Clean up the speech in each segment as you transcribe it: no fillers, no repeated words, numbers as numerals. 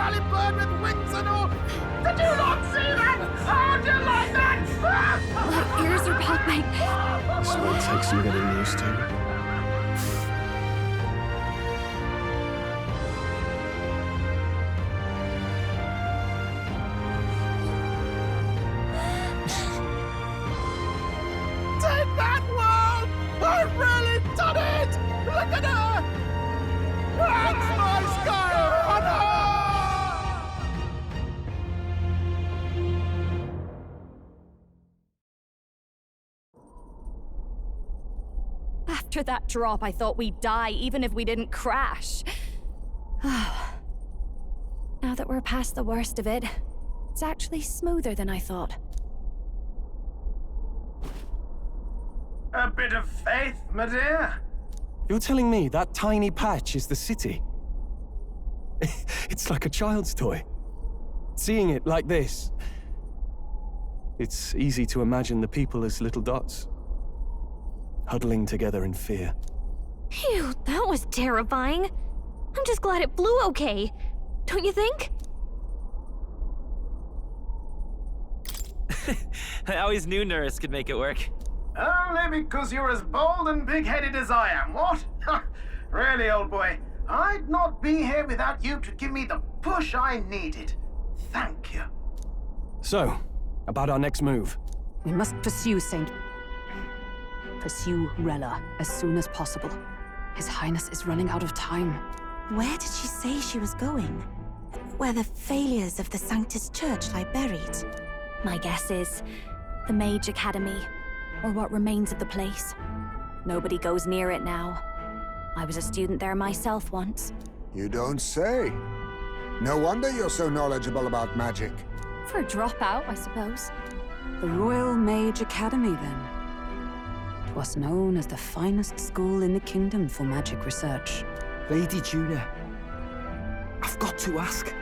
rally bird with wings and all! Did you not see that? How do you like that? My ears are popping. So it takes some getting used to. Take that, world! I've really done it! Look at her! That's my sky runner! After that drop, I thought we'd die, even if we didn't crash. Now that we're past the worst of it, it's actually smoother than I thought. A bit of faith, my dear. You're telling me that tiny patch is the city? It's like a child's toy. Seeing it like this, it's easy to imagine the people as little dots, huddling together in fear. Phew, that was terrifying. I'm just glad it flew okay. Don't you think? I always knew Nurse could make it work. Only because you're as bold and big-headed as I am, what? Really, old boy, I'd not be here without you to give me the push I needed. Thank you. So, about our next move. We must pursue Rella as soon as possible. His Highness is running out of time. Where did she say she was going? Where the failures of the Sanctus Church lie buried? My guess is the Mage Academy, or what remains of the place. Nobody goes near it now. I was a student there myself once. You don't say. No wonder you're so knowledgeable about magic. For a dropout, I suppose. The Royal Mage Academy, then. It was known as the finest school in the kingdom for magic research. Lady Juna, I've got to ask.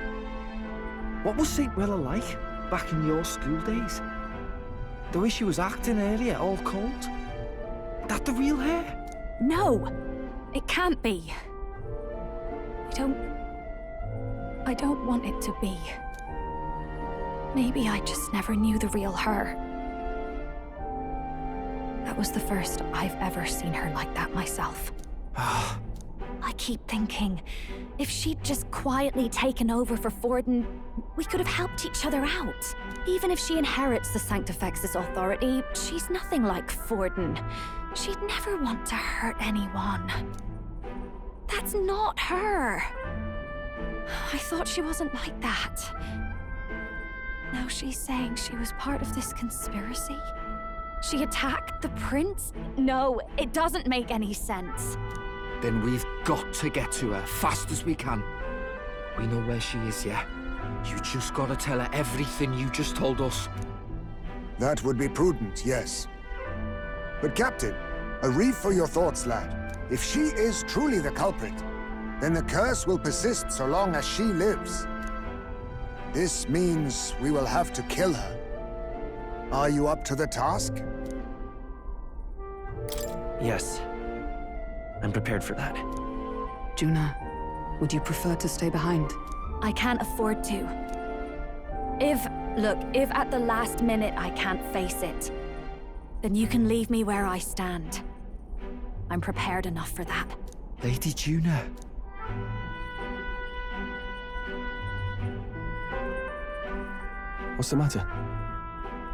What was St. Rella like back in your school days? The way she was acting earlier, all cold? That the real her? No! It can't be. I don't want it to be. Maybe I just never knew the real her. That was the first I've ever seen her like that myself. I keep thinking, if she'd just quietly taken over for Forden, we could have helped each other out. Even if she inherits the Sanctifex's authority, she's nothing like Forden. She'd never want to hurt anyone. That's not her. I thought she wasn't like that. Now she's saying she was part of this conspiracy? She attacked the prince? No, it doesn't make any sense. Then we've got to get to her fast as we can. We know where she is, yeah? You just gotta tell her everything you just told us. That would be prudent, yes. But Captain, a reef for your thoughts, lad. If she is truly the culprit, then the curse will persist so long as she lives. This means we will have to kill her. Are you up to the task? Yes. I'm prepared for that. Juna, would you prefer to stay behind? I can't afford to. If at the last minute I can't face it, then you can leave me where I stand. I'm prepared enough for that. Lady Juna. What's the matter?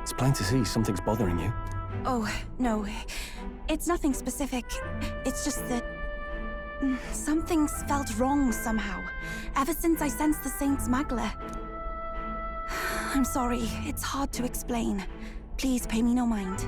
It's plain to see something's bothering you. Oh, no. It's nothing specific. It's just that... something's felt wrong somehow, ever since I sensed the Saint's Magla. I'm sorry, it's hard to explain. Please pay me no mind.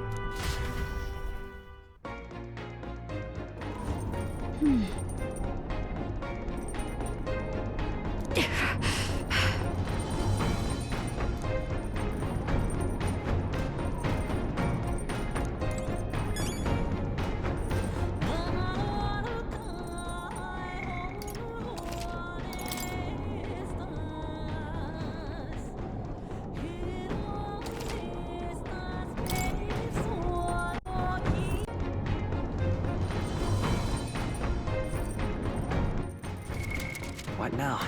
What now?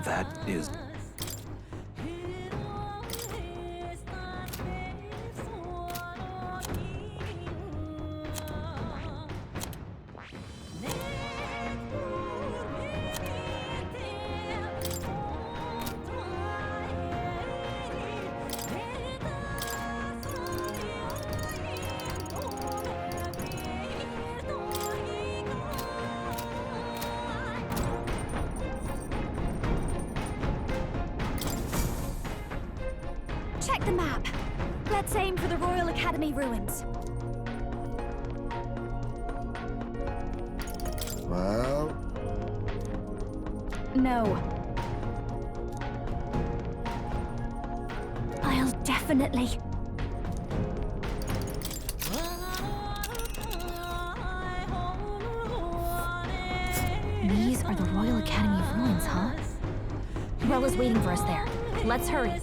That is... Check the map. Let's aim for the Royal Academy ruins. Well, No. I'll definitely... These are the Royal Academy ruins, huh? Rella's waiting for us there. Let's hurry.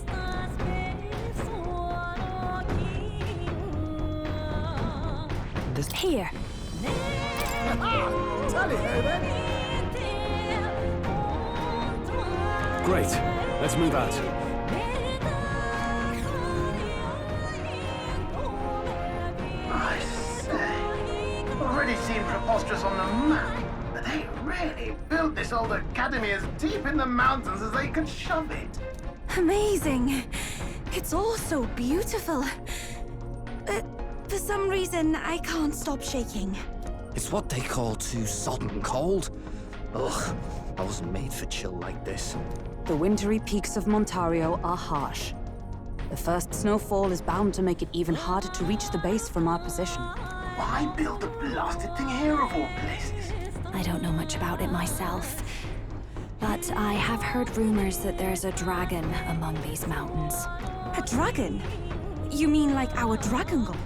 Here. Tally ho then. Great. Let's move out. I say, already seem preposterous on the map, but they really built this old academy as deep in the mountains as they could shove it. Amazing. It's all so beautiful. But for some reason, I can't stop shaking. It's what they call too sodden cold. Ugh, I wasn't made for chill like this. The wintry peaks of Montario are harsh. The first snowfall is bound to make it even harder to reach the base from our position. Why build a blasted thing here of all places? I don't know much about it myself, but I have heard rumors that there's a dragon among these mountains. A dragon? You mean like our dragon god?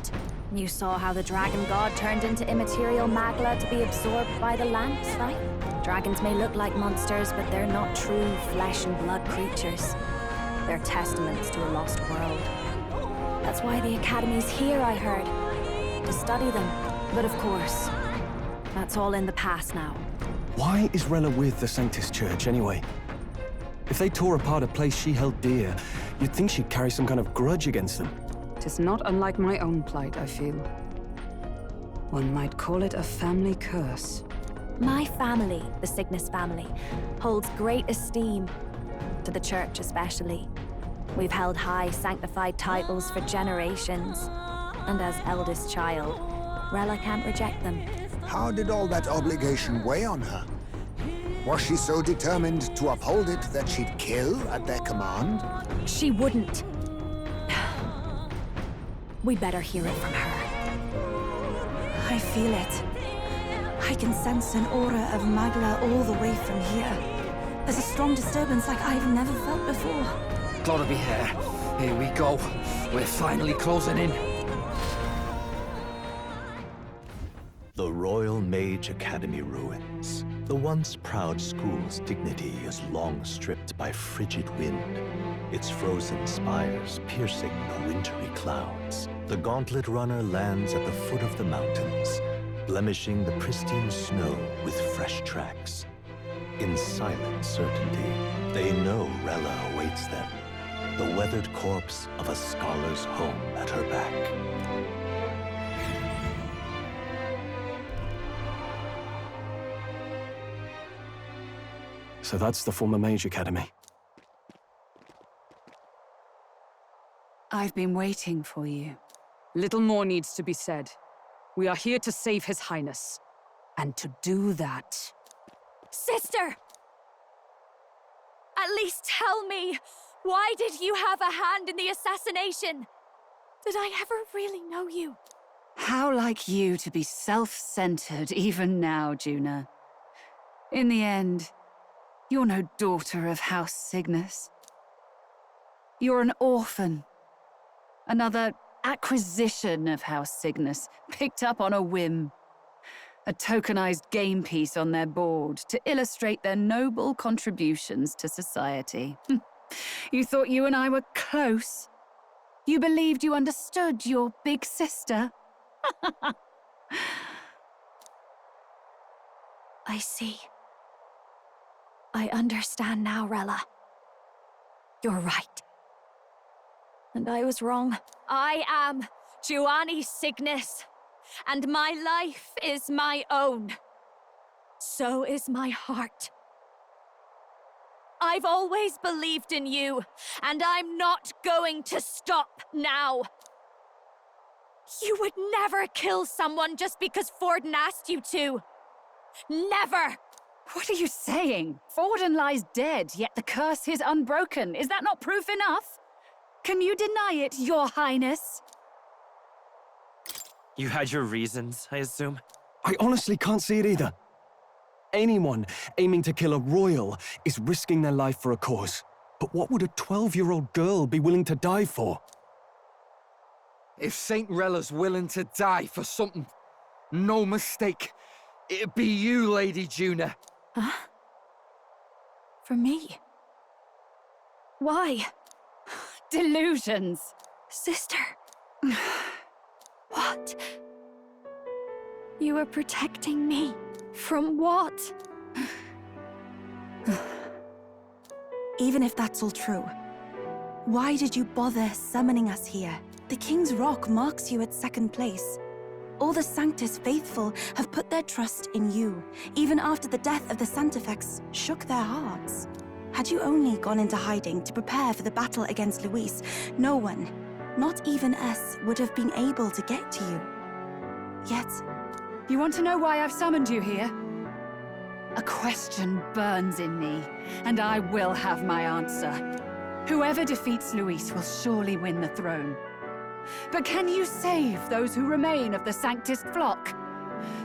You saw how the dragon god turned into immaterial magla to be absorbed by the lamps, right? Dragons may look like monsters, but they're not true flesh and blood creatures. They're testaments to a lost world. That's why the Academy's here, I heard. To study them. But of course, that's all in the past now. Why is Rella with the Sanctus Church, anyway? If they tore apart a place she held dear, you'd think she'd carry some kind of grudge against them. Tis not unlike my own plight, I feel. One might call it a family curse. My family, the Cygnus family, holds great esteem, to the Church especially. We've held high sanctified titles for generations, and as eldest child, Rella can't reject them. how did all that obligation weigh on her? Was she so determined to uphold it that she'd kill at their command? She wouldn't. We'd better hear it from her. I feel it. I can sense an aura of Magla all the way from here. There's a strong disturbance like I've never felt before. Gotta be here. Here we go. We're finally closing in. The Royal Mage Academy ruins. The once proud school's dignity is long stripped by frigid wind, its frozen spires piercing the wintry clouds. The gauntlet runner lands at the foot of the mountains, blemishing the pristine snow with fresh tracks. In silent certainty, they know Rella awaits them, the weathered corpse of a scholar's home at her back. So that's the former Mage Academy. I've been waiting for you. Little more needs to be said. We are here to save His Highness. And to do that... Sister! At least tell me, why did you have a hand in the assassination? Did I ever really know you? How like you to be self-centered even now, Juna. In the end, you're no daughter of House Cygnus. You're an orphan. Another acquisition of House Cygnus, picked up on a whim. A tokenized game piece on their board to illustrate their noble contributions to society. You thought you and I were close? You believed you understood your big sister? I see. I understand now, Rella. You're right. And I was wrong. I am Giovanni Cygnus, and my life is my own. So is my heart. I've always believed in you, and I'm not going to stop now. You would never kill someone just because Forden asked you to. Never! What are you saying? Forden lies dead, yet the curse is unbroken. Is that not proof enough? Can you deny it, Your Highness? You had your reasons, I assume? I honestly can't see it either. Anyone aiming to kill a royal is risking their life for a cause. But what would a 12-year-old girl be willing to die for? If Saint Rella's willing to die for something, no mistake, it'd be you, Lady Juna. Huh? For me? Why? Delusions. Sister. What? You were protecting me. From what? Even if that's all true, why did you bother summoning us here? The King's Rock marks you at second place. All the Sanctus faithful have put their trust in you, even after the death of the Santifex shook their hearts. Had you only gone into hiding to prepare for the battle against Luis, no one, not even us, would have been able to get to you. Yet... You want to know why I've summoned you here? A question burns in me, and I will have my answer. Whoever defeats Luis will surely win the throne. But can you save those who remain of the Sanctus flock?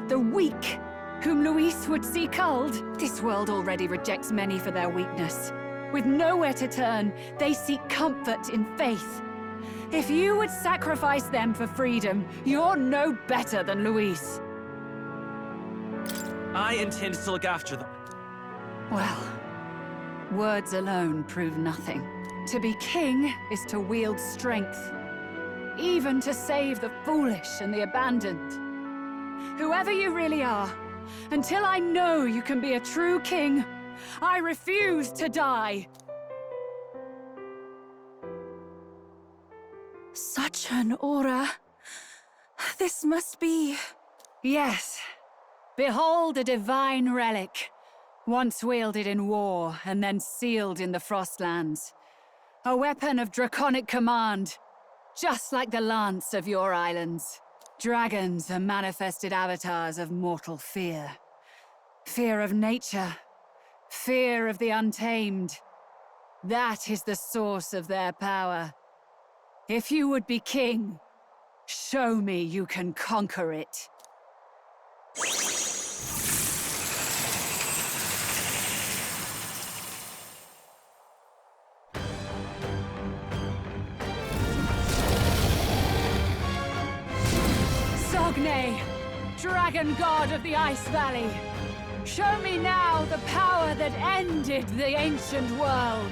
The weak, whom Luis would see culled? This world already rejects many for their weakness. With nowhere to turn, they seek comfort in faith. If you would sacrifice them for freedom, you're no better than Luis. I intend to look after them. Well, words alone prove nothing. To be king is to wield strength, even to save the foolish and the abandoned. Whoever you really are, until I know you can be a true king, I refuse to die. Such an aura. This must be... Yes. Behold a divine relic, once wielded in war and then sealed in the Frostlands. A weapon of draconic command, just like the lance of your islands. Dragons are manifested avatars of mortal fear. Fear of nature, fear of the untamed. That is the source of their power. If you would be king, show me you can conquer it. Sogne, dragon god of the Ice Valley, show me now the power that ended the ancient world.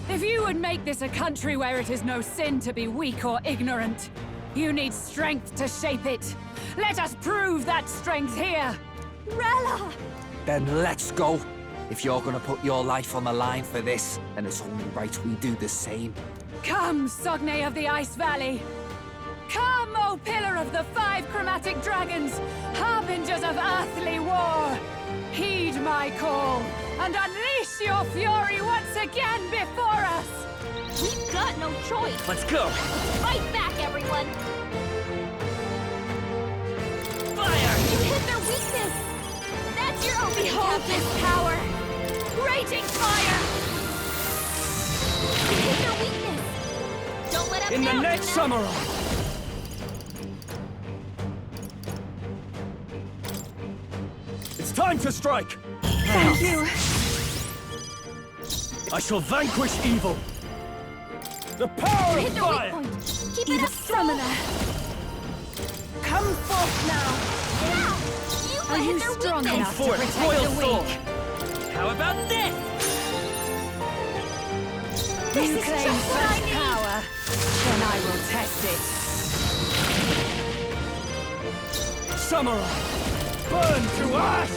If you would make this a country where it is no sin to be weak or ignorant, you need strength to shape it. Let us prove that strength here. Rella! Then let's go. If you're gonna put your life on the line for this, then it's only right we do the same. Come, Sogne of the Ice Valley. Come, O Pillar of the 5 Chromatic Dragons, harbingers of earthly war. Heed my call, and unleash your fury once again before us! We've got no choice! Let's go! Fight back, everyone! Fire! You hit their weakness! That's your opening! Behold this power! Raging fire! You hit their weakness! Don't let up In now, the next Juna. samurai! It's time to strike! Thank you. I shall vanquish evil! The power Hit of their weak fire! point! Keep it Even up, summoner. Come forth now. Now! Are You you hit their strong weakness! enough to Forth, protect royal the sword! weak? How about this? You is claim just what I such need. power, then I will test it. samurai! Burn to ash!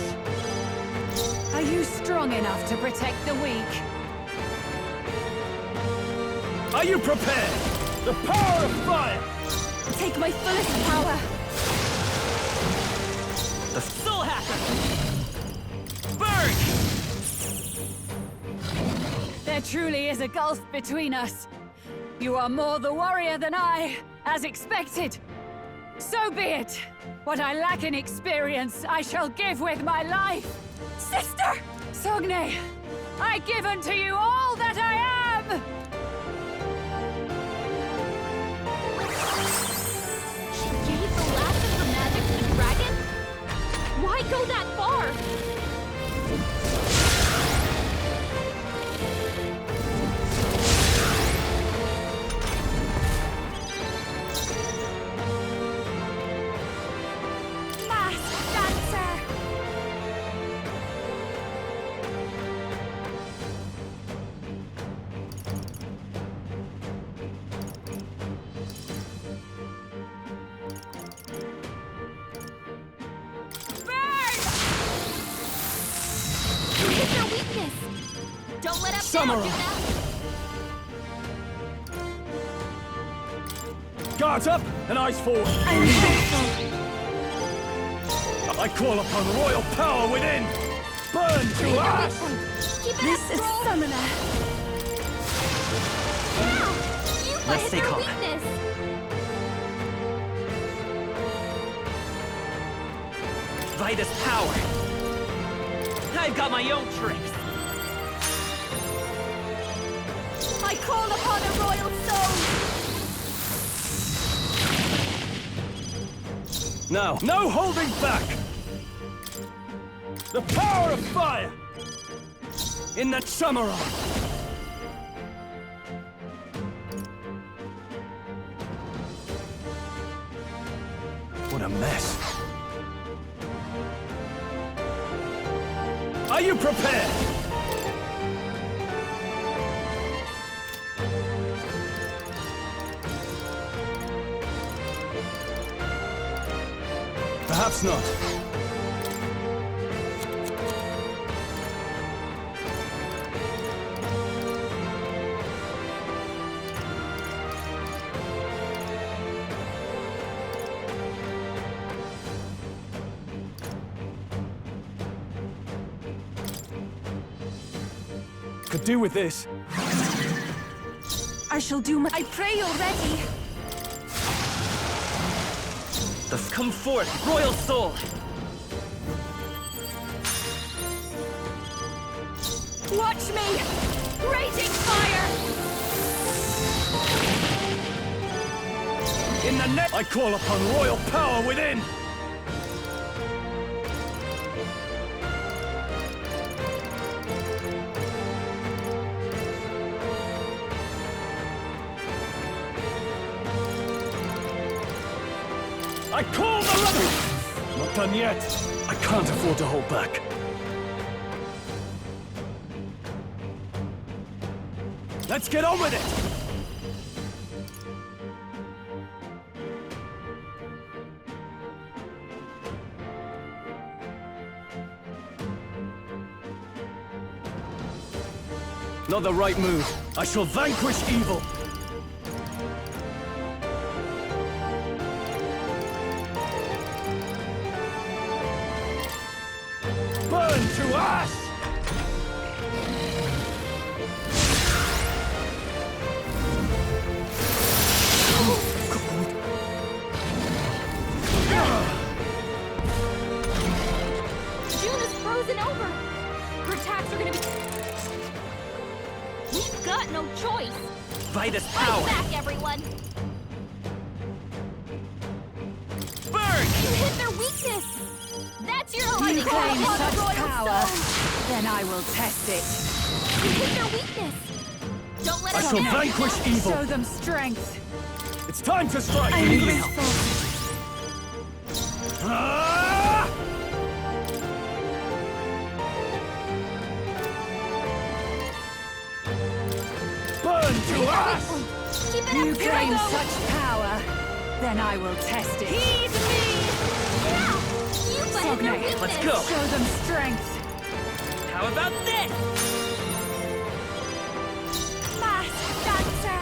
Are you strong enough to protect the weak? Are you prepared? The power of fire! Take my fullest power. The Soul Hacker! Burn! There truly is a gulf between us. You are more the warrior than I, as expected. So be it. What I lack in experience, I shall give with my life. Sister! Sogne, I give unto you all that I am! She gave the last of her magic to the dragon? Why go that far? Masked dancer. You hit their weakness! Don't let up Samurai. now, Juna! Guards up and eyes forward! I call upon royal power within! Burn to ash! Keep it This up, is Roll! Summoner. Now! You Let's hit stay their calm. weakness! Vitus power! I've got my own tricks! I call upon a royal soul! Now, no holding back! The power of fire! In that samurai! What a mess. Are you prepared? Perhaps not. Could do with this. I shall do my... I pray you're ready. Come forth, royal soul! Watch me! Raging fire! In the net, I call upon royal power within! I call the rebel! Not done yet. I can't afford to hold back. Let's get on with it! Not the right move. I shall vanquish evil. Burn to ash! Juna's frozen over! Her attacks are gonna be... We've got no choice! Vitus Fight power! back, everyone! Burn! You hit their weakness! That's your You only claim call upon such the royal power, soul! then I will test it. You hit their weakness! Don't let I us shall down, vanquish Juna. evil. Show them strength. It's time to strike! I'm grateful. Ah! Burn to ash! Keep it You up, claim Drago! such power, then I will test it. Heed me! Now! Sogne, let's go. Show them strength. How about this? Masked dancer!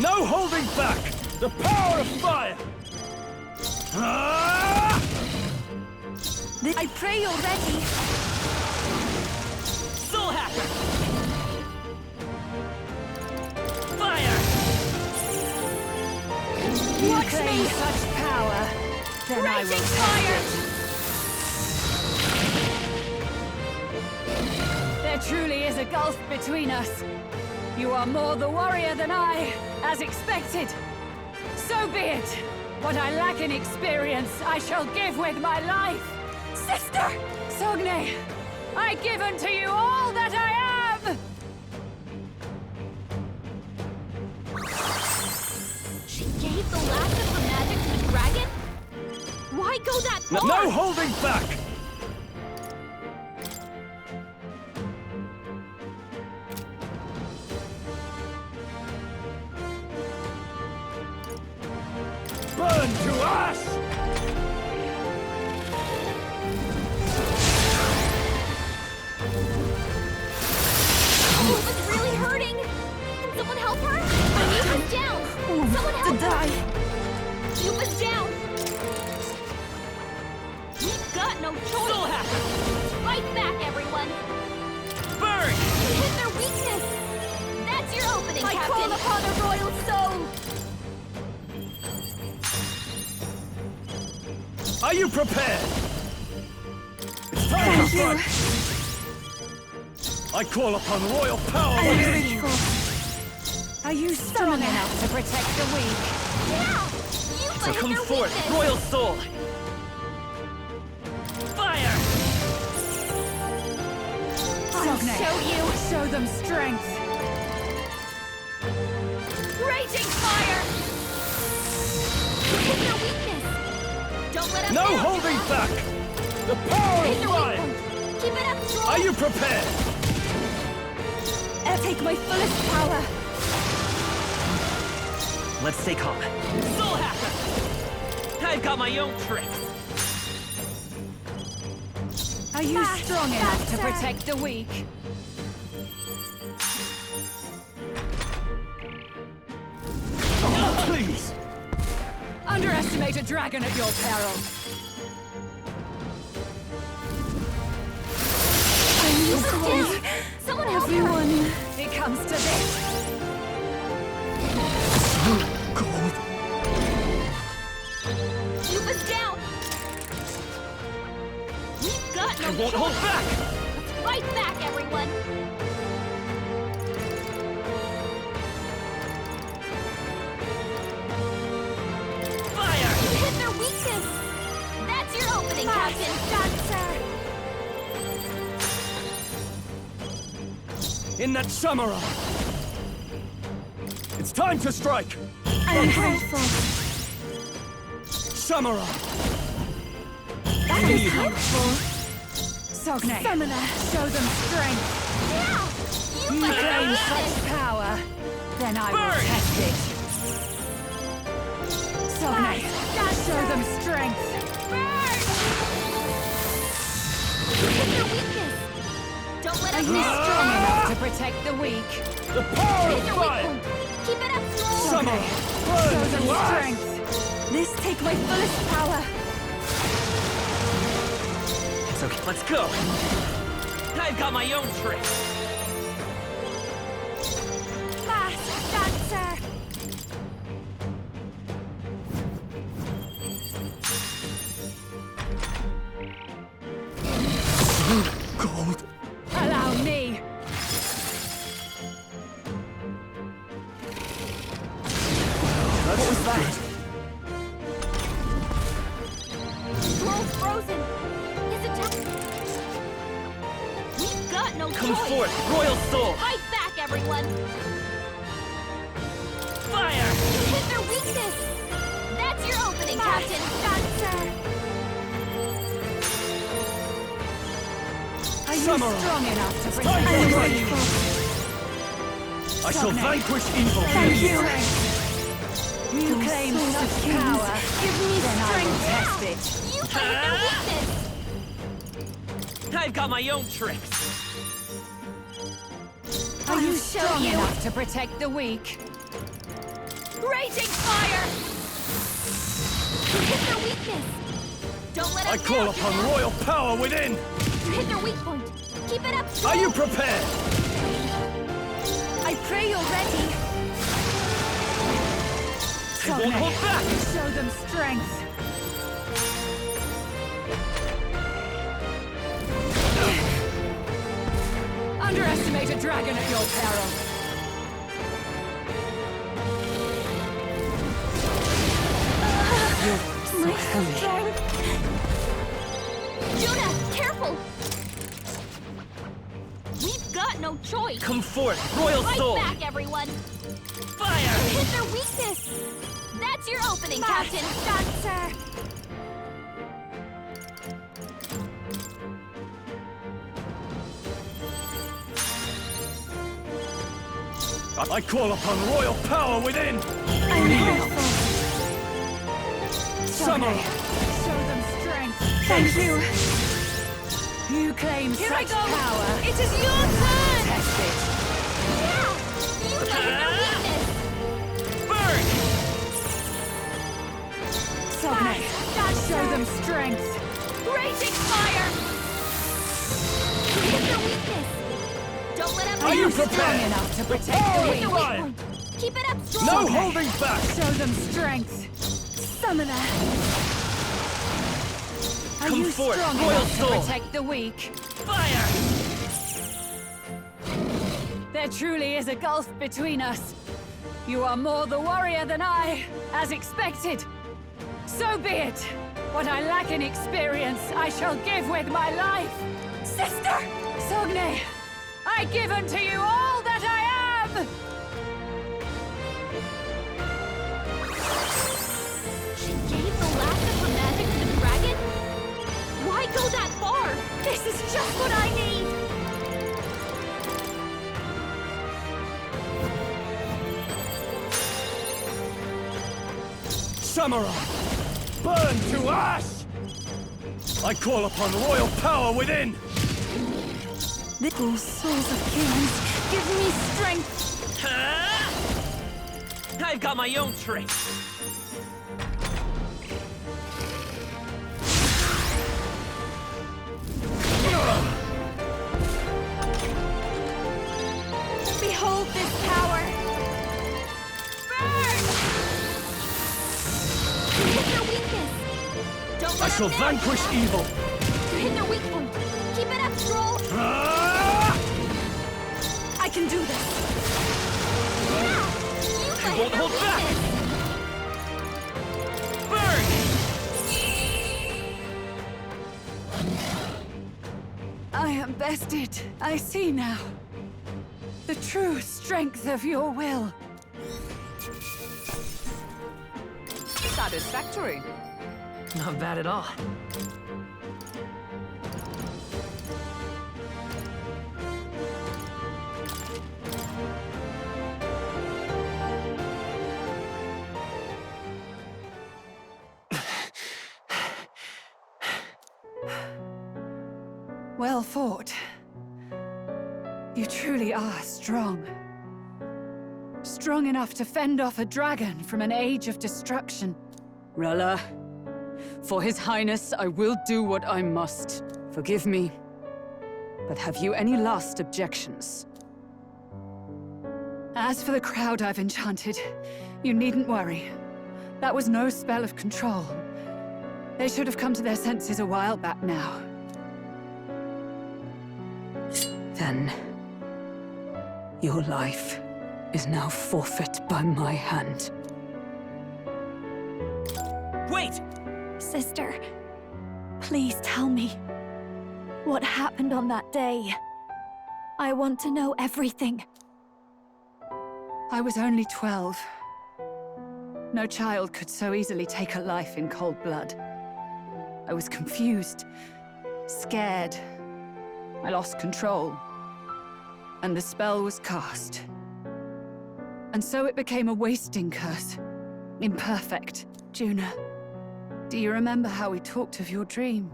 No holding back! The power of fire! Ah! I pray you're ready. Soul Hacker! Fire! You claim such power, then I will Raging test fire! it. There truly is a gulf between us. You are more the warrior than I, as expected. So be it. What I lack in experience, I shall give with my life. Sister! Sogne, I give unto you all that I am! She gave the last of her magic to the dragon? Why go that far? No holding back! Burn to ash! Lupa's really hurting! Can someone help her? Lupa's down! Someone help her! Lupa's down! We've got no choice! Soul Hacker! Fight back, everyone! Burn! You hit their weakness! That's your opening, I Captain! call upon a royal soul! Are you prepared? It's time to strike! I call upon royal power! I'm grateful. Are you strong enough to protect the weak? Yeah! So Lupa come hit their forth, weakness! Royal Soul! Fire! I'll Sogne. show you. Show them strength. Raging fire! You hit their weakness! Don't let up No now, holding Lupa. back! The power Hit of their weak fire! point. Keep it up, strong! Are you prepared? I'll take my fullest power. Let's stay calm. Soul Hacker! I've got my own tricks! Are you strong enough to dancer. protect the weak? Please! Underestimate a dragon at your peril. Someone help her! Everyone, it comes to this. Cold. Lupa's down! We've got no I won't choice. hold back! Let's fight back, everyone! Fire! You hit their weakness! That's your opening, Captain! Dancer! In that samurai! It's time to strike! I'm grateful. Samurai! That is helpful. Sogne, Summoner. show them strength. Yeah! You Lupa claim hit such weakness! power, then I will Burn! test it. Sogne, show them strength. You hit their weakness! Don't let Are us you down! strong enough to protect the weak? The power Hit of their weak fire! point! Keep it up, strong! Samurai! Show Burn them to ash! strength. This take my fullest power. It's okay, let's go! I've got my own tricks! Masked dancer! Cold. Allow me. What was that? Scroll's frozen! His attack... We've got no Come choice! forth, Royal Soul! Fight back, everyone! Fire! You hit their weakness! That's your opening, Captain! Dancer! Are you Samurai! strong enough to Time protect for the revenge! weak? I shall vanquish evil! Thank you! You claim such power. Give me Then I will strength. test it. You find their weakness! I've got my own tricks. Are you show strong you. enough to protect the weak? Raging fire! You hit their weakness! Don't let I us call down, upon Judah. royal power within! You hit their weak point. Keep it up, Are you Joel. prepared? I pray you're ready. I won't hold back. Show them strength. Underestimate a dragon at your peril. My strength. Judah, careful! We've got no choice. Come forth, royal Fight soul. back, everyone! Fire! Hit their weakness! That's your opening, Captain! Done, sir. I call upon royal power within! I'm grateful. Samurai! Show them strength. Thank you. You claim Here I such go. power. It is your turn! Test it. Yeah! You hit their weakness! Burn! Sogne, show them strength. Raging fire! You hit their weakness! Don't let up Are you Strong prepared? enough to protect the Hit their weak. weak point! Keep it up strong! No holding back! Show them strength. Summoner. Are Come you forth, strong royal enough soul. to protect the weak? Fire! There truly is a gulf between us. You are more the warrior than I, as expected. So be it. What I lack in experience, I shall give with my life. Sister! Sogne, I give unto you all that I am! She gave the last of her magic to the dragon? Why go that far? This is just what I need! Samurai! Burn to ash! I call upon royal power within! Little souls of kings, give me strength. I've got my own tricks. Behold this power! Burn! You hit their weakness! Don't I let shall us down, vanquish Judah. evil! You hit their weak point! Keep it up, Stroll! Ah! I can do this. Yeah! You fight won't their hold back. weakness! Burn! I am bested. I see now. The true strength of your will. Satisfactory. Not bad at all. Well fought. You truly are strong. Strong enough to fend off a dragon from an age of destruction. Rella, for His Highness, I will do what I must. Forgive me. But have you any last objections? As for the crowd I've enchanted, you needn't worry. That was no spell of control. They should have come to their senses a while back now. Then, your life is now forfeit by my hand. Wait! Sister, please tell me. What happened on that day? I want to know everything. I was only 12. No child could so easily take a life in cold blood. I was confused, scared, I lost control, and the spell was cast. And so it became a wasting curse. Imperfect. Juna, do you remember how we talked of your dream?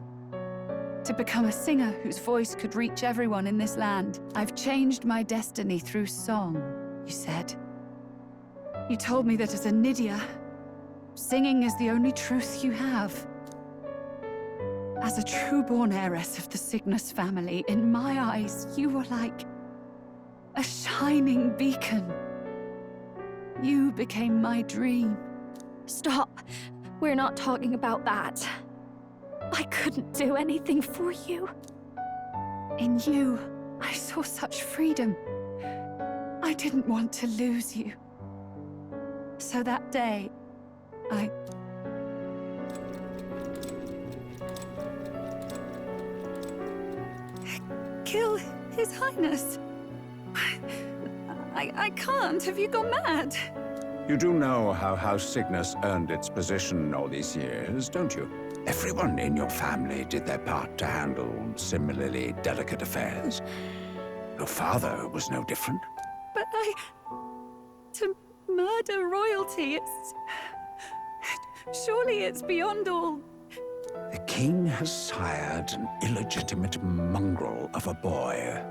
To become a singer whose voice could reach everyone in this land. I've changed my destiny through song, you said. You told me that as a Nydia, singing is the only truth you have. As a true-born heiress of the Cygnus family, in my eyes, you were like a shining beacon. You became my dream. Stop. We're not talking about that. I couldn't do anything for you. In you, I saw such freedom. I didn't want to lose you. So that day, I... kill His Highness. I can't. Have you gone mad? You do know how House Cygnus earned its position all these years, don't you? Everyone in your family did their part to handle similarly delicate affairs. Your father was no different. But to murder royalty, surely it's beyond all... The king has sired an illegitimate mongrel of a boy.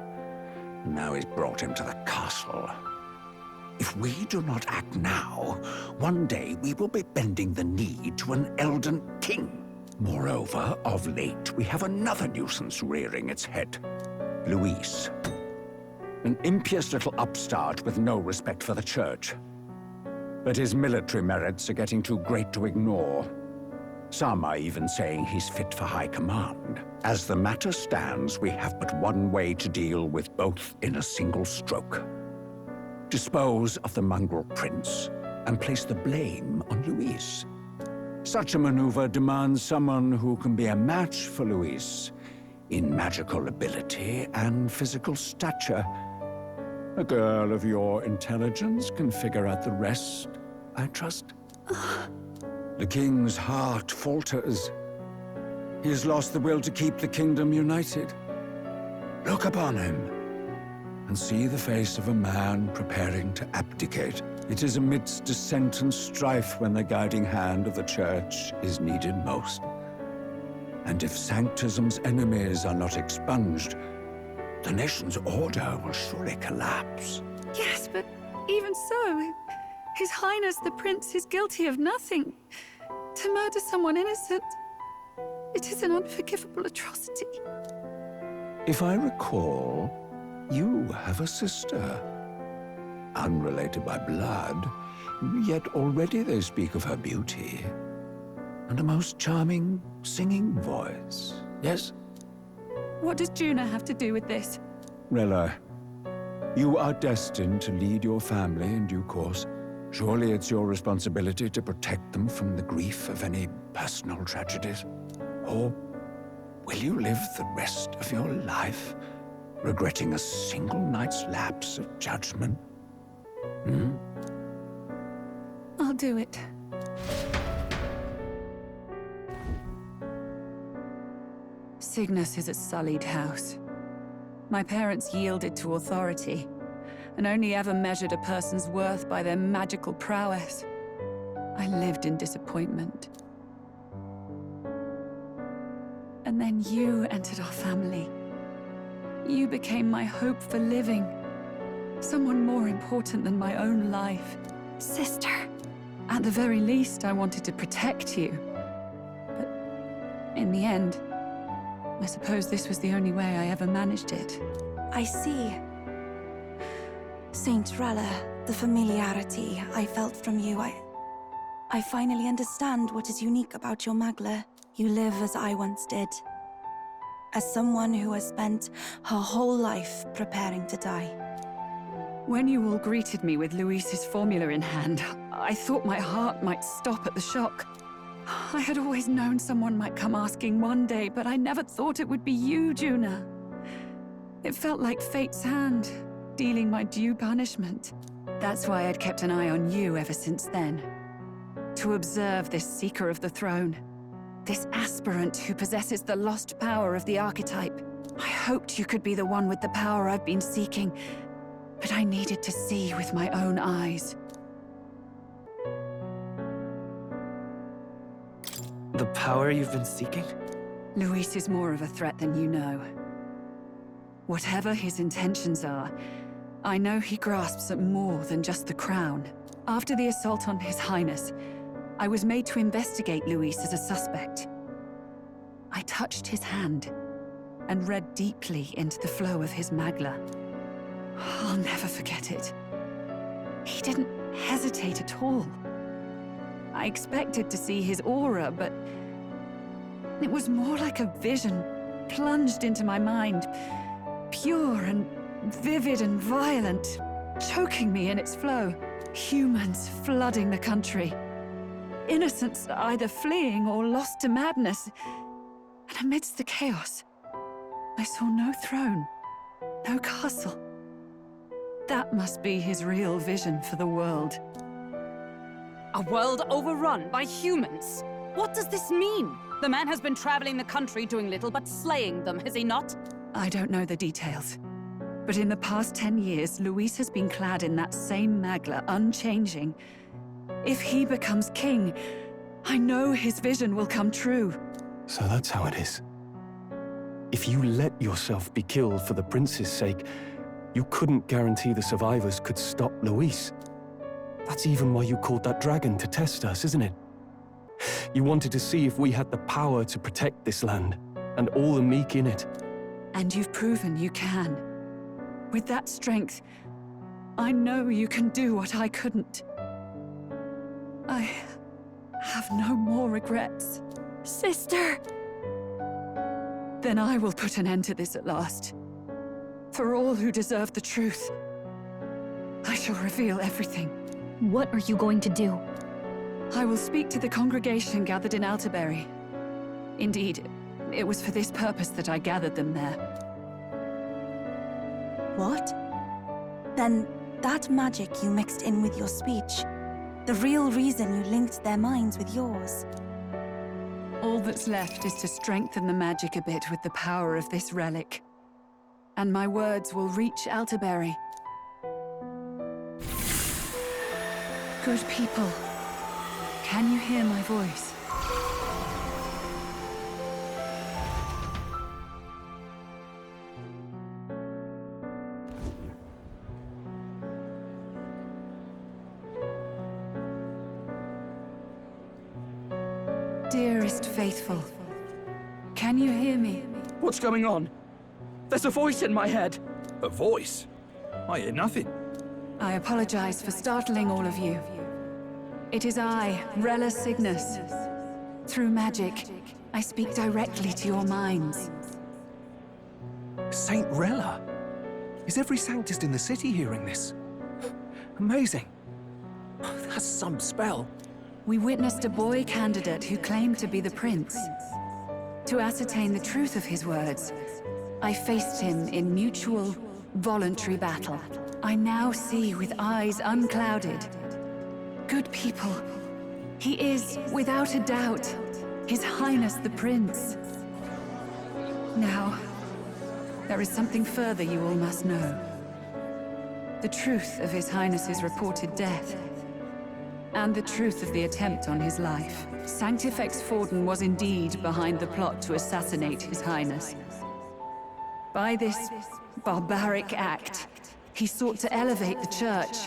Now he's brought him to the castle. If we do not act now, one day we will be bending the knee to an Elden king. Moreover, of late, we have another nuisance rearing its head. Luis. An impious little upstart with no respect for the church. But his military merits are getting too great to ignore. Some are even saying he's fit for high command. As the matter stands, we have but one way to deal with both in a single stroke. Dispose of the mongrel prince and place the blame on Luis. Such a maneuver demands someone who can be a match for Luis in magical ability and physical stature. A girl of your intelligence can figure out the rest, I trust. The king's heart falters. He has lost the will to keep the kingdom united. Look upon him and see the face of a man preparing to abdicate. It is amidst dissent and strife when the guiding hand of the church is needed most. And if Sanctism's enemies are not expunged, the nation's order will surely collapse. Yes, but even so, His Highness the Prince is guilty of nothing. To murder someone innocent, it is an unforgivable atrocity. If I recall, you have a sister. Unrelated by blood, yet already they speak of her beauty. And a most charming singing voice, yes? What does Juna have to do with this? Rella, you are destined to lead your family in due course. Surely it's your responsibility to protect them from the grief of any personal tragedies. Or will you live the rest of your life regretting a single night's lapse of judgment? I'll do it. Cygnus is a sullied house. My parents yielded to authority, and only ever measured a person's worth by their magical prowess. I lived in disappointment. And then you entered our family. You became my hope for living. Someone more important than my own life. Sister. At the very least, I wanted to protect you. But in the end, I suppose this was the only way I ever managed it. I see. Saint Rella, the familiarity I felt from you, I finally understand what is unique about your Magla. You live as I once did. As someone who has spent her whole life preparing to die. When you all greeted me with Luis's formula in hand, I thought my heart might stop at the shock. I had always known someone might come asking one day, but I never thought it would be you, Juna. It felt like fate's hand, dealing my due punishment. That's why I'd kept an eye on you ever since then. To observe this seeker of the throne. This aspirant who possesses the lost power of the archetype. I hoped you could be the one with the power I've been seeking, but I needed to see with my own eyes. The power you've been seeking? Luis is more of a threat than you know. Whatever his intentions are, I know he grasps at more than just the crown. After the assault on His Highness, I was made to investigate Luis as a suspect. I touched his hand and read deeply into the flow of his magla. I'll never forget it. He didn't hesitate at all. I expected to see his aura, but it was more like a vision plunged into my mind, pure and vivid and violent, choking me in its flow. Humans flooding the country. Innocents either fleeing or lost to madness. And amidst the chaos, I saw no throne, no castle. That must be his real vision for the world. A world overrun by humans? What does this mean? The man has been traveling the country doing little but slaying them, has he not? I don't know the details. But in the past 10 years, Luis has been clad in that same magla, unchanging. If he becomes king, I know his vision will come true. So that's how it is. If you let yourself be killed for the prince's sake, you couldn't guarantee the survivors could stop Luis. That's even why you called that dragon to test us, isn't it? You wanted to see if we had the power to protect this land, and all the meek in it. And you've proven you can. With that strength, I know you can do what I couldn't. I have no more regrets. Sister! Then I will put an end to this at last. For all who deserve the truth, I shall reveal everything. What are you going to do? I will speak to the congregation gathered in Altaberry. Indeed, it was for this purpose that I gathered them there. What? Then that magic you mixed in with your speech, the real reason you linked their minds with yours. All that's left is to strengthen the magic a bit with the power of this relic. And my words will reach Altaberry. Good people, can you hear my voice? Dearest faithful, can you hear me? What's going on? There's a voice in my head. A voice? I hear nothing. I apologize for startling all of you. It is I, Rella Cygnus. Through magic, I speak directly to your minds. Saint Rella? Is every Sanctist in the city hearing this? Amazing. That's some spell. We witnessed a boy candidate who claimed to be the prince. To ascertain the truth of his words, I faced him in mutual, voluntary battle. I now see with eyes unclouded. Good people, he is, without a doubt, His Highness the Prince. Now, there is something further you all must know. The truth of His Highness's reported death, and the truth of the attempt on his life. Sanctifex Forden was indeed behind the plot to assassinate His Highness. By this barbaric act, he sought to elevate the Church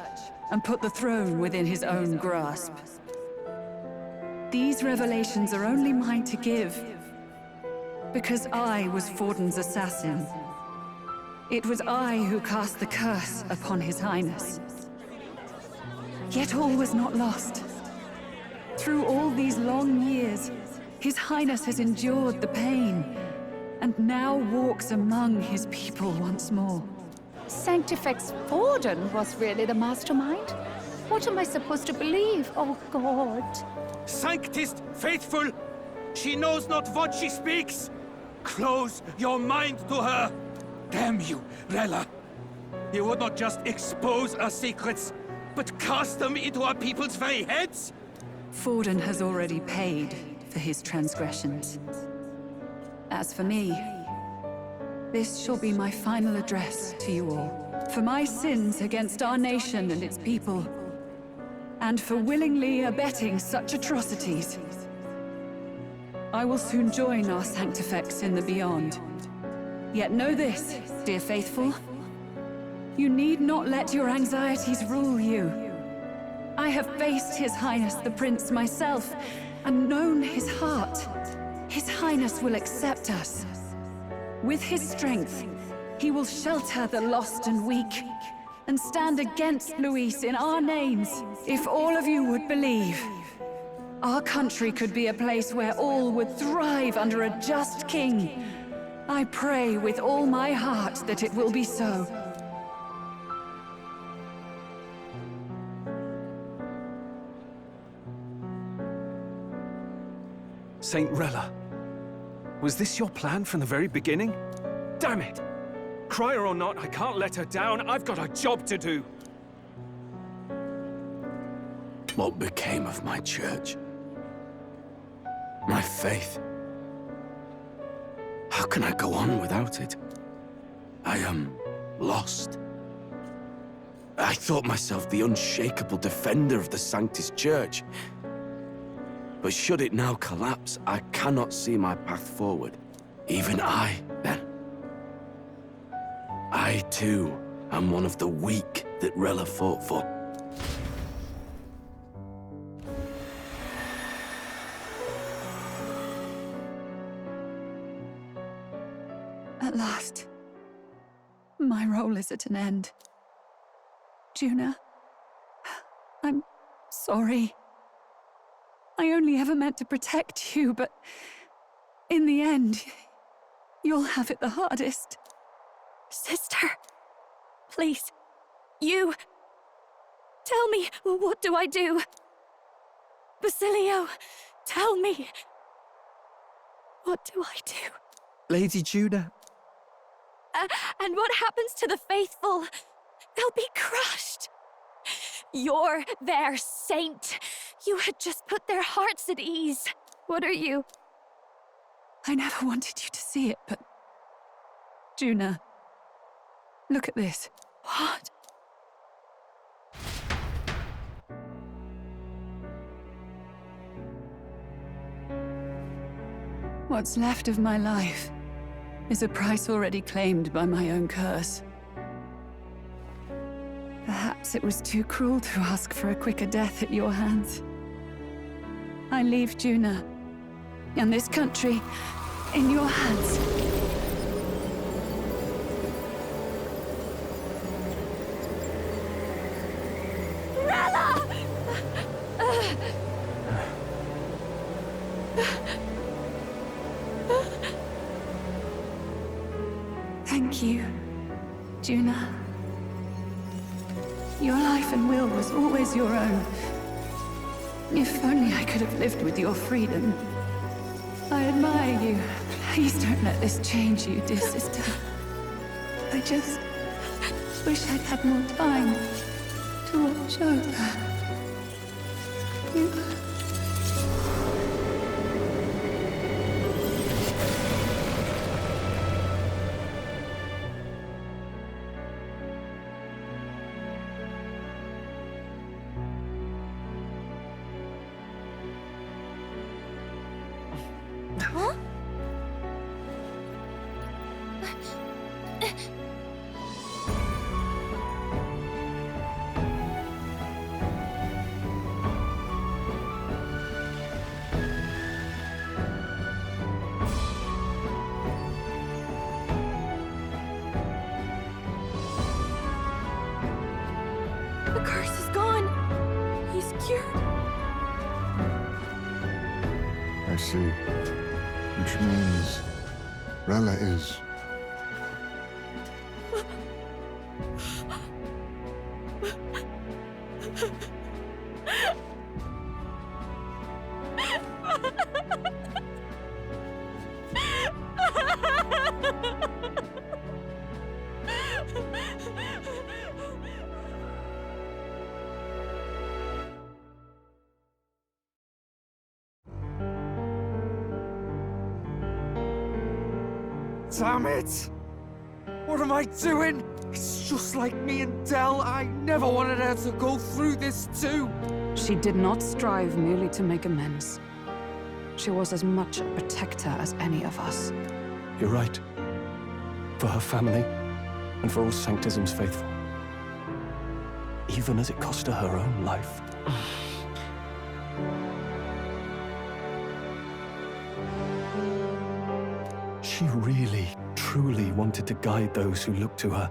and put the throne within his own grasp. These revelations are only mine to give, because I was Forden's assassin. It was I who cast the curse upon His Highness. Yet all was not lost. Through all these long years, His Highness has endured the pain, and now walks among his people once more. Sanctifex Forden was really the mastermind? What am I supposed to believe? Oh, God. Sanctist faithful! She knows not what she speaks! Close your mind to her! Damn you, Rella! You would not just expose our secrets, but cast them into our people's very heads? Forden has already paid for his transgressions. As for me, This shall be my final address to you all. For my sins against our nation and its people, and for willingly abetting such atrocities, I will soon join our Sanctifex in the Beyond. Yet know this, dear faithful. You need not let your anxieties rule you. I have faced His Highness the Prince myself, and known his heart. His Highness will accept us. With his strength, he will shelter the lost and weak, and stand against Luis in our names. If all of you would believe, our country could be a place where all would thrive under a just king. I pray with all my heart that it will be so. Saint Rella, was this your plan from the very beginning? Damn it! Cry her or not, I can't let her down. I've got a job to do. What became of my church? My faith? How can I go on without it? I am lost. I thought myself the unshakable defender of the Sanctus Church. But should it now collapse, I cannot see my path forward. Even I, then. I, too, am one of the weak that Rella fought for. At last, my role is at an end. Juna, I'm sorry. I only ever meant to protect you, but in the end, you'll have it the hardest. Sister, please, you... Tell me, what do I do? Basilio, tell me. What do I do? Lady Juna. And what happens to the faithful? They'll be crushed. You're their saint. You had just put their hearts at ease. What are you? I never wanted you to see it, but... Juna, look at this. What? What's left of my life is a price already claimed by my own curse. Perhaps it was too cruel to ask for a quicker death at your hands. I leave Juna and this country in your hands. Rella! Thank you, Juna. Your life and will was always your own. If only I could have lived with your freedom. I admire you. Please don't let this change you, dear sister. I just wish I'd had more time to watch over you. Huh? The curse is gone. He's cured. I see. Which means Rella is... Damn it! What am I doing? It's just like me and Del. I never wanted her to go through this too. She did not strive merely to make amends. She was as much a protector as any of us. You're right. For her family, and for all Sanctism's faithful. Even as it cost her her own life. She really, truly wanted to guide those who looked to her.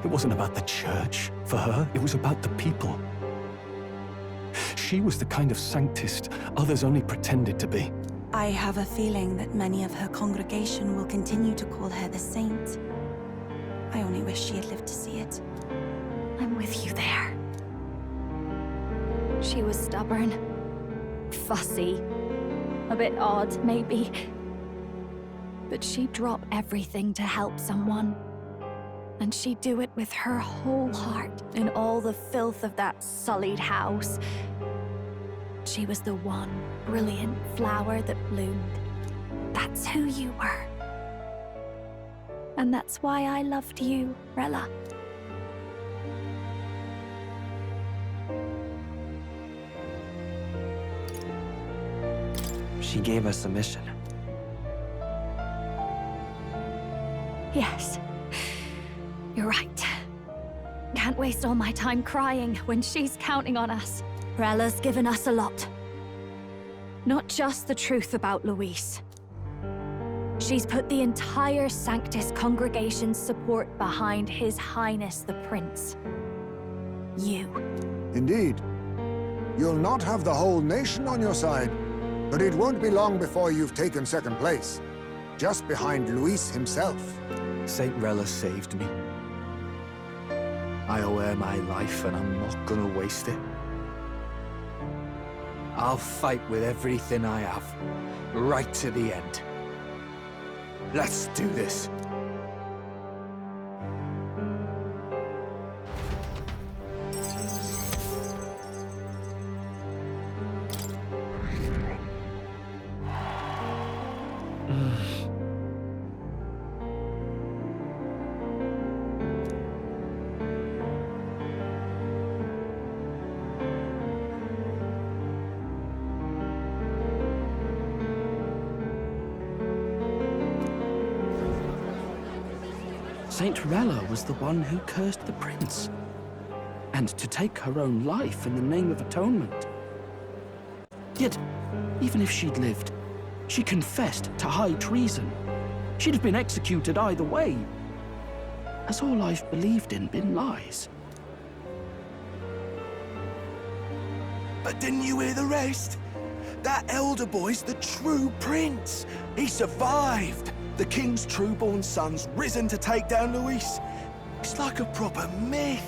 It wasn't about the church, for her, it was about the people. She was the kind of Sanctist others only pretended to be. I have a feeling that many of her congregation will continue to call her the saint. I only wish she had lived to see it. I'm with you there. She was stubborn, fussy, a bit odd, maybe. But she'd drop everything to help someone. And she'd do it with her whole heart in all the filth of that sullied house. She was the one brilliant flower that bloomed. That's who you were. And that's why I loved you, Rella. She gave us a mission. Yes. You're right. Can't waste all my time crying when she's counting on us. Rella's given us a lot. Not just the truth about Luis. She's put the entire Sanctus congregation's support behind His Highness the Prince. You. Indeed. You'll not have the whole nation on your side, but it won't be long before you've taken second place. Just behind Luis himself. Saint Rella saved me. I owe her my life and I'm not gonna waste it. I'll fight with everything I have, right to the end. Let's do this. Saint Rella was the one who cursed the prince. And to take her own life in the name of atonement. Yet, even if she'd lived, she confessed to high treason. She'd have been executed either way. Has all I've believed in been lies? But didn't you hear the rest? That elder boy's the true prince. He survived. The king's true-born son's risen to take down Luis. It's like a proper myth.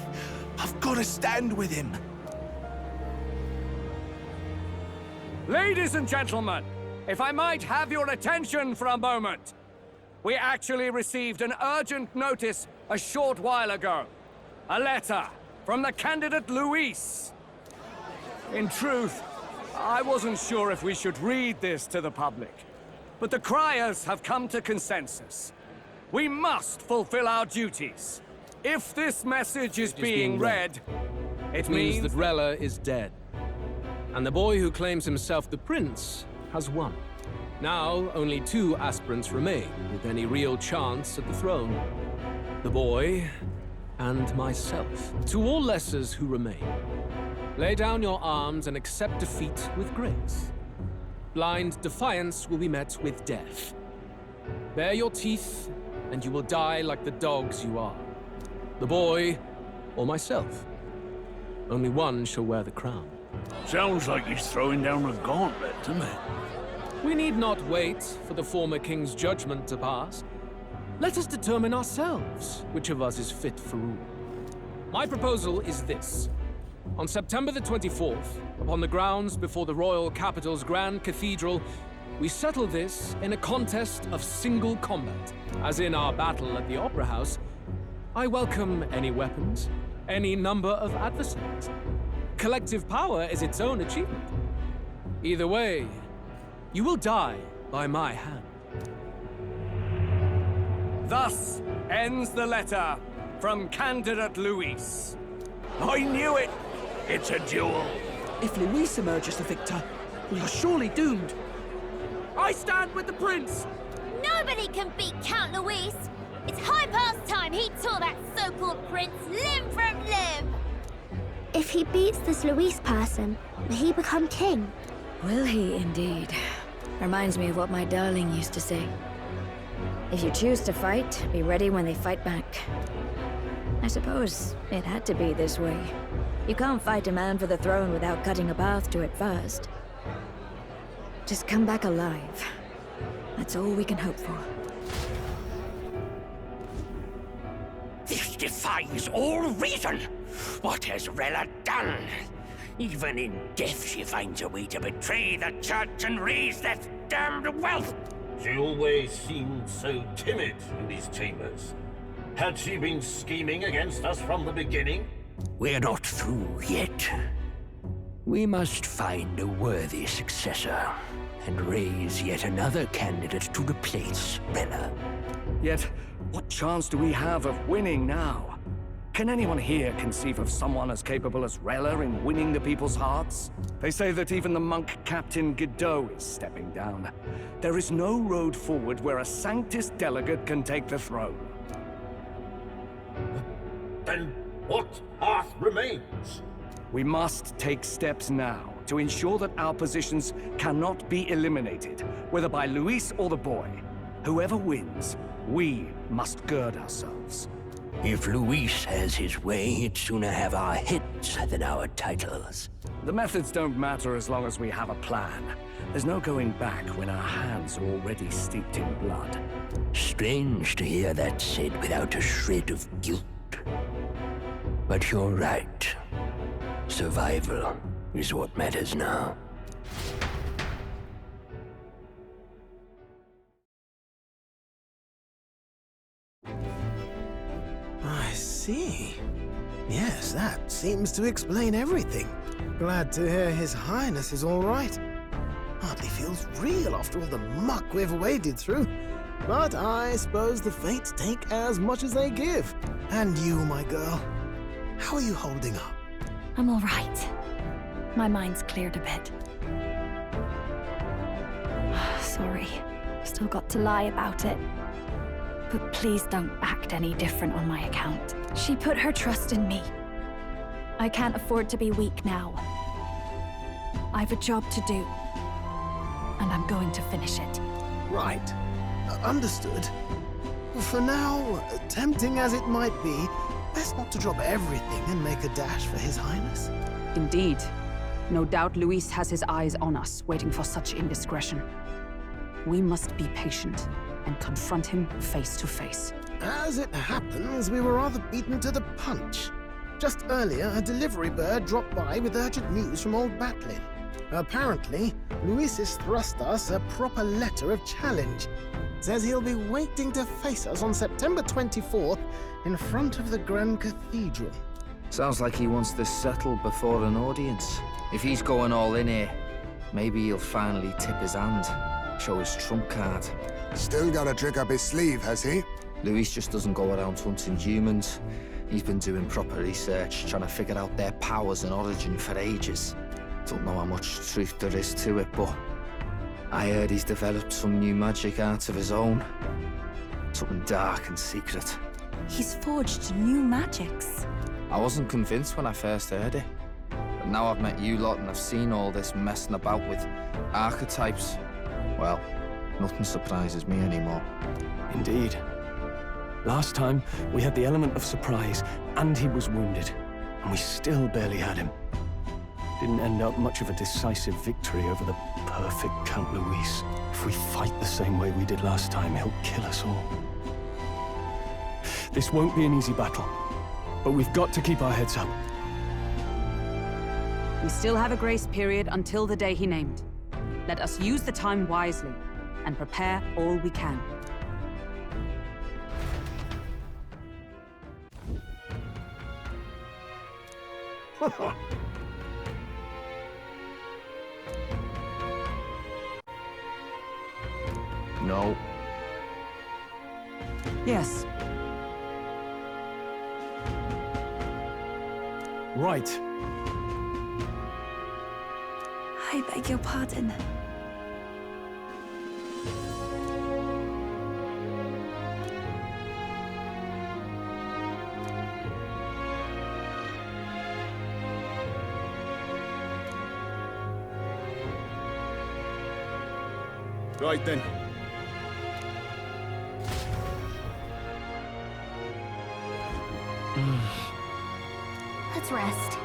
I've got to stand with him. Ladies and gentlemen, if I might have your attention for a moment. We actually received an urgent notice a short while ago. A letter from the candidate Luis. In truth, I wasn't sure if we should read this to the public. But the criers have come to consensus. We must fulfill our duties. If this message is being read, it means that Rella is dead. And the boy who claims himself the prince has won. Now, only 2 aspirants remain with any real chance at the throne. The boy and myself. To all lessers who remain, lay down your arms and accept defeat with grace. Blind defiance will be met with death. Bare your teeth, and you will die like the dogs you are. The boy, or myself. Only one shall wear the crown. Sounds like he's throwing down a gauntlet to me. We need not wait for the former king's judgment to pass. Let us determine ourselves which of us is fit for rule. My proposal is this. On September the 24th, upon the grounds before the royal capital's Grand Cathedral, we settle this in a contest of single combat. As in our battle at the Opera House, I welcome any weapons, any number of adversaries. Collective power is its own achievement. Either way, you will die by my hand. Thus ends the letter from candidate Luis. I knew it! It's a duel. If Luis emerges the victor, we are surely doomed. I stand with the prince! Nobody can beat Count Luis! It's high past time he tore that so-called prince limb from limb! If he beats this Luis person, will he become king? Will he indeed? Reminds me of what my darling used to say. If you choose to fight, be ready when they fight back. I suppose it had to be this way. You can't fight a man for the throne without cutting a path to it first. Just come back alive. That's all we can hope for. This defies all reason! What has Rella done? Even in death she finds a way to betray the church and raise that damned wealth! She always seemed so timid in these chambers. Had she been scheming against us from the beginning? We're not through yet. We must find a worthy successor, and raise yet another candidate to replace Rella. Yet, what chance do we have of winning now? Can anyone here conceive of someone as capable as Rella in winning the people's hearts? They say that even the monk Captain Godot is stepping down. There is no road forward where a Sanctus delegate can take the throne. Then what path remains? We must take steps now to ensure that our positions cannot be eliminated, whether by Luis or the boy. Whoever wins, we must gird ourselves. If Luis has his way, he'd sooner have our heads than our titles. The methods don't matter as long as we have a plan. There's no going back when our hands are already steeped in blood. Strange to hear that said without a shred of guilt. But you're right. Survival is what matters now. I see. Yes, that seems to explain everything. Glad to hear His Highness is all right. Hardly feels real after all the muck we've waded through. But I suppose the fates take as much as they give. And you, my girl, how are you holding up? I'm all right. My mind's cleared a bit. Sorry. Still got to lie about it. But please don't act any different on my account. She put her trust in me. I can't afford to be weak now. I've a job to do. And I'm going to finish it. Right. Understood. For now, tempting as it might be, best not to drop everything and make a dash for His Highness. Indeed. No doubt Luis has his eyes on us, waiting for such indiscretion. We must be patient and confront him face to face. As it happens, we were rather beaten to the punch. Just earlier, a delivery bird dropped by with urgent news from Old Batlin. Apparently, Luis has thrust us a proper letter of challenge. Says he'll be waiting to face us on September 24th in front of the Grand Cathedral. Sounds like he wants this settled before an audience. If he's going all in here, maybe he'll finally tip his hand, show his trump card. Still got a trick up his sleeve, has he? Luis just doesn't go around hunting humans. He's been doing proper research, trying to figure out their powers and origin for ages. Don't know how much truth there is to it, but I heard he's developed some new magic art of his own. Something dark and secret. He's forged new magics. I wasn't convinced when I first heard it. But now I've met you lot and I've seen all this messing about with archetypes. Well, nothing surprises me anymore. Indeed. Last time, we had the element of surprise, and he was wounded. And we still barely had him. Didn't end up much of a decisive victory over the perfect Count Luis. If we fight the same way we did last time, he'll kill us all. This won't be an easy battle, but we've got to keep our heads up. We still have a grace period until the day he named. Let us use the time wisely and prepare all we can. No. Yes. Right. I beg your pardon. Right then. Let's rest.